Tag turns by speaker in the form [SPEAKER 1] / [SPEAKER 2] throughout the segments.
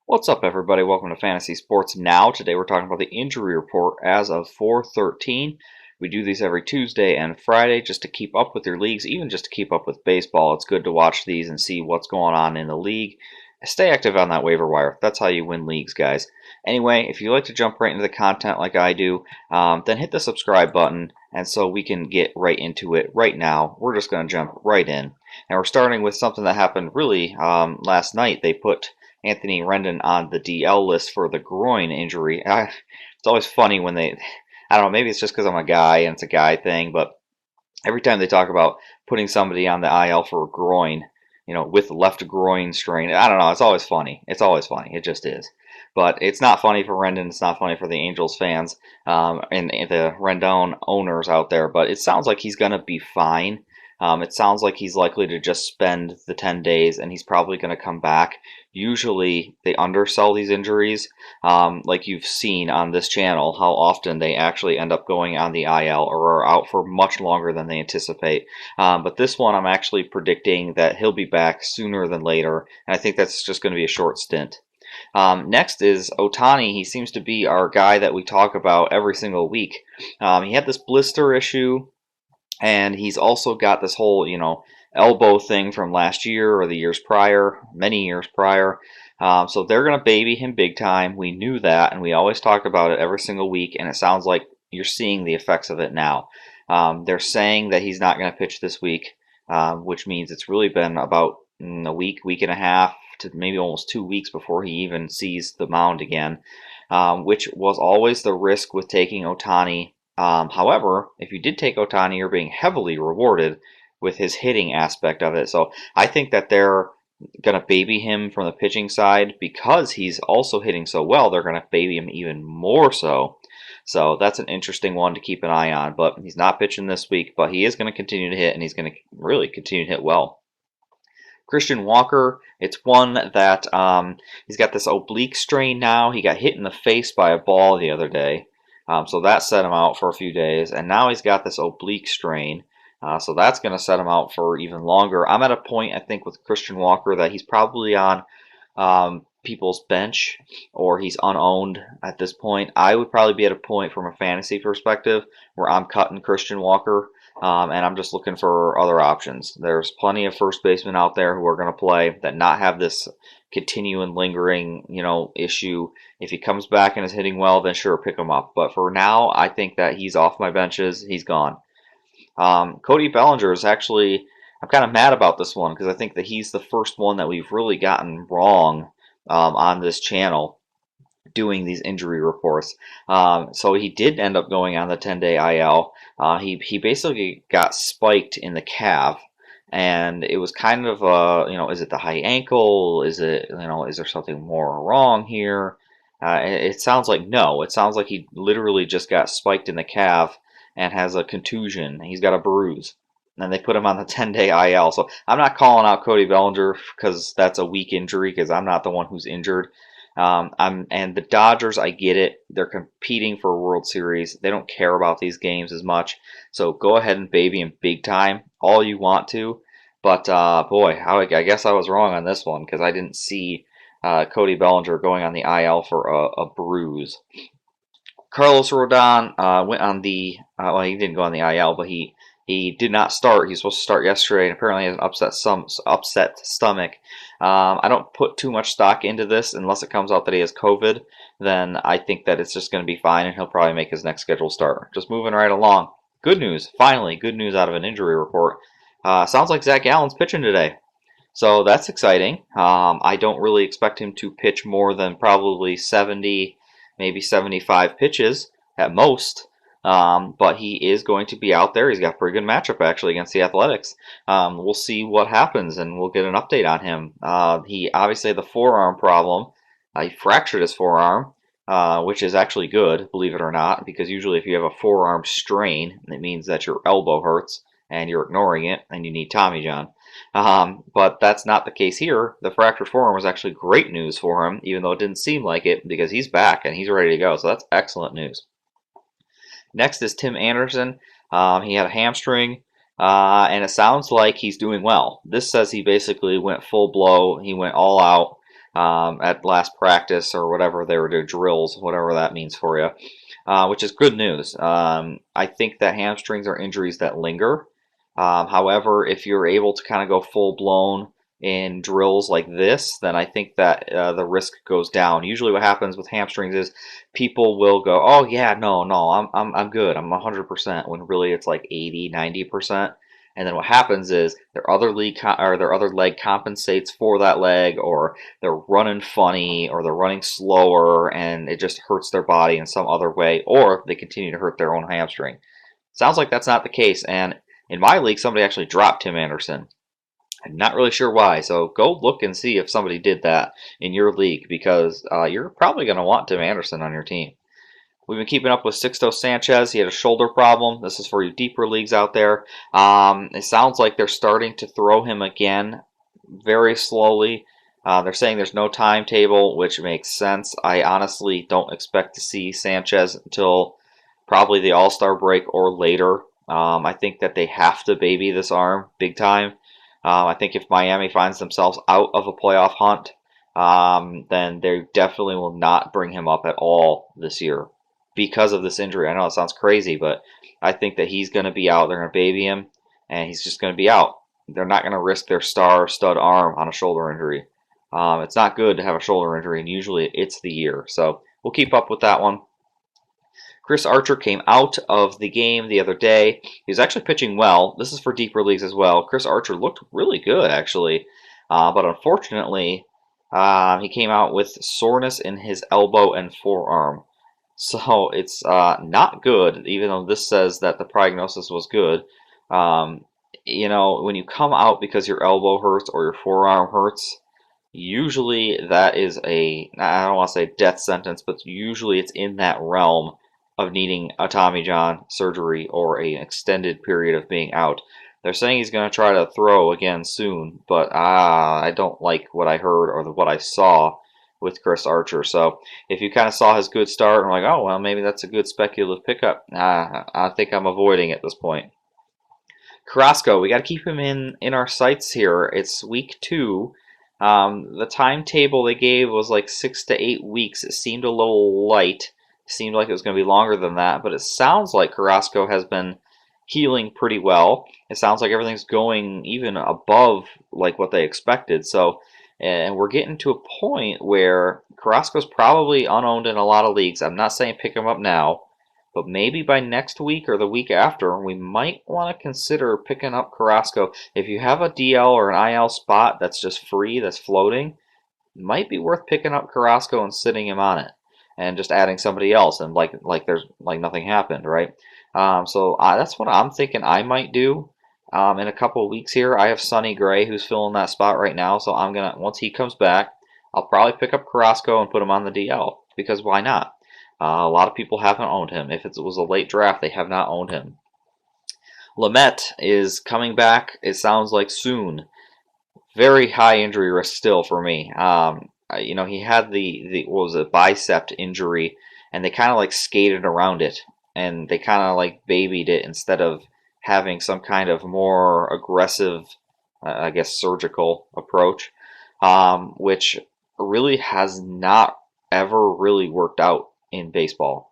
[SPEAKER 1] What's up, everybody? Welcome to Fantasy Sports Now. Today we're talking about the injury report as of 4/13. We do these every Tuesday and Friday just to keep up with your leagues, even just to keep up with baseball. It's good to watch these and see what's going on in the league. Stay active on that waiver wire. That's how you win leagues, guys. Anyway, if you like to jump right into the content like I do, then hit the subscribe button, and so we can get right into it right now. We're just going to jump right in. And we're starting with something that happened really last night. They put Anthony Rendon on the DL list for the groin injury. It's always funny when I don't know, maybe it's just because I'm a guy and it's a guy thing, but every time they talk about putting somebody on the IL for a groin, with left groin strain, I don't know, it's always funny. It's always funny. It just is. But it's not funny for Rendon. It's not funny for the Angels fans and the Rendon owners out there. But it sounds like he's going to be fine. It sounds like he's likely to just spend the 10 days and he's probably going to come back. Usually they undersell these injuries, like you've seen on this channel, how often they actually end up going on the IL or are out for much longer than they anticipate. But this one, I'm actually predicting that he'll be back sooner than later, and I think that's just going to be a short stint. Next is Ohtani. He seems to be our guy that we talk about every single week. He had this blister issue, and he's also got this whole, elbow thing from last year or the years prior, many years prior. So they're going to baby him big time. We knew that, and we always talk about it every single week, and it sounds like you're seeing the effects of it now. They're saying that he's not going to pitch this week, which means it's really been about a week and a half to maybe almost 2 weeks before he even sees the mound again, which was always the risk with taking Ohtani. However, if you did take Ohtani, you're being heavily rewarded with his hitting aspect of it. So I think that they're going to baby him from the pitching side because he's also hitting so well. They're going to baby him even more so. So that's an interesting one to keep an eye on. But he's not pitching this week, but he is going to continue to hit, and he's going to really continue to hit well. Christian Walker, it's one that he's got this oblique strain now. He got hit in the face by a ball the other day. So that set him out for a few days, and now he's got this oblique strain. So that's going to set him out for even longer. I'm at a point, I think, with Christian Walker that he's probably on people's bench or he's unowned at this point. I would probably be at a point from a fantasy perspective where I'm cutting Christian Walker and I'm just looking for other options. There's plenty of first basemen out there who are going to play that not have this continuing lingering, issue. If he comes back and is hitting well, then sure, pick him up. But for now, I think that he's off my benches. He's gone. Cody Bellinger is actually, I'm kind of mad about this one because I think that he's the first one that we've really gotten wrong on this channel doing these injury reports. So he did end up going on the 10-day IL. He basically got spiked in the calf, and it was kind of is it the high ankle? Is it, is there something more wrong here? It sounds like no. It sounds like he literally just got spiked in the calf and has a contusion. He's got a bruise. And they put him on the 10-day IL. So I'm not calling out Cody Bellinger because that's a weak injury because I'm not the one who's injured. And the Dodgers, I get it. They're competing for a World Series. They don't care about these games as much. So go ahead and baby him big time, all you want to. But boy, I guess I was wrong on this one because I didn't see Cody Bellinger going on the IL for a bruise. Carlos Rodon went on the well, he didn't go on the IL, but he did not start. He was supposed to start yesterday, and apparently has an upset stomach. I don't put too much stock into this unless it comes out that he has COVID. Then I think that it's just going to be fine, and he'll probably make his next scheduled start. Just moving right along. Good news, finally, good news out of an injury report. Sounds like Zach Allen's pitching today. So that's exciting. I don't really expect him to pitch more than probably 70, maybe 75 pitches at most. But he is going to be out there. He's got a pretty good matchup actually against the Athletics. We'll see what happens, and we'll get an update on him. He obviously had the forearm problem. He fractured his forearm, which is actually good, believe it or not, because usually if you have a forearm strain, it means that your elbow hurts and you're ignoring it and you need Tommy John. But that's not the case here. The fractured forearm was actually great news for him, even though it didn't seem like it, because he's back and he's ready to go. So that's excellent news. Next is Tim Anderson. He had a hamstring, and it sounds like he's doing well. This says he basically went full blow. He went all out. at last practice or whatever they were doing, drills, whatever that means for you, which is good news. I think that hamstrings are injuries that linger. However, if you're able to kind of go full blown in drills like this, then I think that the risk goes down. Usually, what happens with hamstrings is people will go, "Oh yeah, no, I'm good, I'm 100%," when really it's like 80, 90%. And then what happens is their other leg compensates for that leg, or they're running funny, or they're running slower, and it just hurts their body in some other way, or they continue to hurt their own hamstring. Sounds like that's not the case, and in my league, somebody actually dropped Tim Anderson. I'm not really sure why, so go look and see if somebody did that in your league, because you're probably going to want Tim Anderson on your team. We've been keeping up with Sixto Sanchez. He had a shoulder problem. This is for you deeper leagues out there. It sounds like they're starting to throw him again very slowly. They're saying there's no timetable, which makes sense. I honestly don't expect to see Sanchez until probably the All-Star break or later. I think that they have to baby this arm big time. I think if Miami finds themselves out of a playoff hunt, then they definitely will not bring him up at all this year because of this injury. I know it sounds crazy, but I think that he's going to be out. They're going to baby him, and he's just going to be out. They're not going to risk their star stud arm on a shoulder injury. It's not good to have a shoulder injury, and usually it's the year. So we'll keep up with that one. Chris Archer came out of the game the other day. He was actually pitching well. This is for deeper leagues as well. Chris Archer looked really good, actually. But unfortunately, he came out with soreness in his elbow and forearm. So it's not good, even though this says that the prognosis was good. When you come out because your elbow hurts or your forearm hurts, usually that is I don't want to say death sentence, but usually it's in that realm of needing a Tommy John surgery or an extended period of being out. They're saying he's going to try to throw again soon, but I don't like what I heard or what I saw with Chris Archer. So if you kind of saw his good start and like, oh, well, maybe that's a good speculative pickup, I think I'm avoiding at this point. Carrasco, we got to keep him in our sights here. It's week 2. The timetable they gave was like 6 to 8 weeks. It seemed a little light. It seemed like it was going to be longer than that, but it sounds like Carrasco has been healing pretty well. It sounds like everything's going even above like what they expected. So, and we're getting to a point where Carrasco's probably unowned in a lot of leagues. I'm not saying pick him up now, but maybe by next week or the week after, we might want to consider picking up Carrasco. If you have a DL or an IL spot that's just free, that's floating, it might be worth picking up Carrasco and sitting him on it, and just adding somebody else, and like nothing happened, right? So that's what I'm thinking I might do. In a couple of weeks here, I have Sonny Gray who's filling that spot right now. So I'm gonna once he comes back, I'll probably pick up Carrasco and put him on the DL because why not? A lot of people haven't owned him. If it was a late draft, they have not owned him. Lumet is coming back. It sounds like soon. Very high injury risk still for me. He had the what was it, bicep injury, and they kind of like skated around it, and they kind of like babied it instead of having some kind of more aggressive, I guess, surgical approach, which really has not ever really worked out in baseball.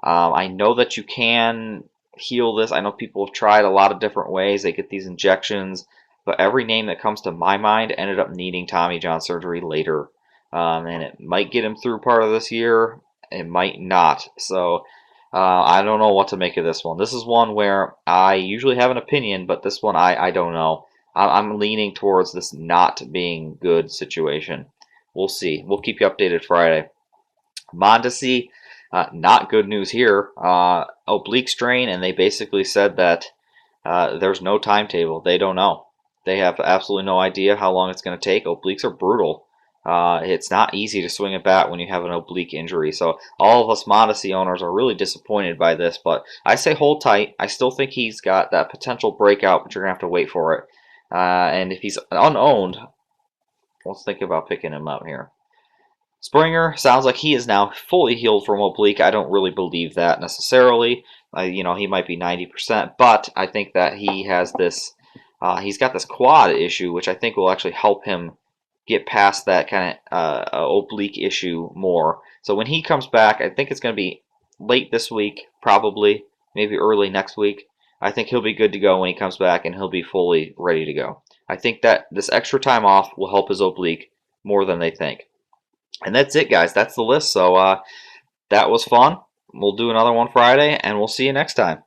[SPEAKER 1] I know that you can heal this. I know people have tried a lot of different ways. They get these injections, but every name that comes to my mind ended up needing Tommy John surgery later. And it might get him through part of this year. It might not. So I don't know what to make of this one. This is one where I usually have an opinion, but this one I don't know. I'm leaning towards this not being good situation. We'll see. We'll keep you updated Friday. Mondesi, not good news here. Oblique strain, and they basically said that there's no timetable. They don't know. They have absolutely no idea how long it's going to take. Obliques are brutal. It's not easy to swing a bat when you have an oblique injury. So all of us Mondesi owners are really disappointed by this, but I say hold tight. I still think he's got that potential breakout, but you're going to have to wait for it. And if he's unowned, let's think about picking him up here. Springer sounds like he is now fully healed from oblique. I don't really believe that necessarily. He might be 90%, but I think that he has this. He's got this quad issue, which I think will actually help him get past that kind of oblique issue more. So when he comes back, I think it's going to be late this week, probably, maybe early next week. I think he'll be good to go when he comes back, and he'll be fully ready to go. I think that this extra time off will help his oblique more than they think. And that's it, guys. That's the list. So that was fun. We'll do another one Friday, and we'll see you next time.